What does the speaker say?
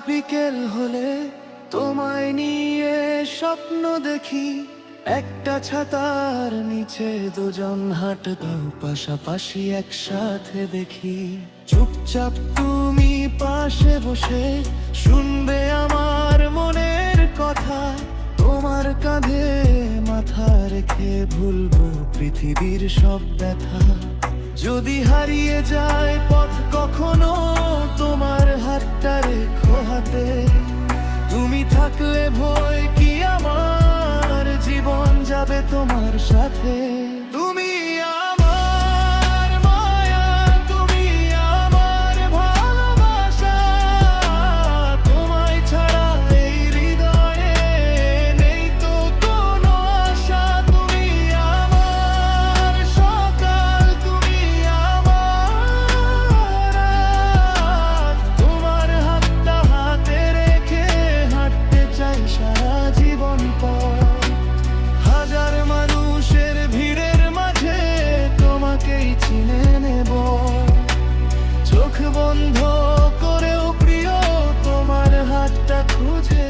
বিকেল হলে তোমায় নিয়ে স্বপ্ন দেখি, একটা ছাতার নিচে দুজন হাঁটতাম পাশাপাশি একসাথে দেখি। চুপচাপ তুমি পাশে বসে শুনবে আমার মনের কথা, তোমার কাঁধে মাথা রেখে ভুলবো পৃথিবীর সব ব্যথা। যদি হারিয়ে যায় পথ কখনো, তোমার হাতটা রেখো হাতে। তুমি থাকলে ভয় কি আমার, জীবন যাবে তোমার সাথে। তুমি আমার মায়া, তুমি আমার ভালোবাসা, তোমায় ছাড়া এই হৃদয়ে নেই তো কোনো আশা। তুমি আমার সকাল, তুমি আমার রাত, তোমার হাতটা হাতে রেখে হাঁটতে চাই সারা জীবন পথ। হাজার মানুষের ভিড়ের মাঝে তোমাকেই চিনে নেব, চোখ বন্ধ করেও প্রিয় তোমার হাতটা খুঁজে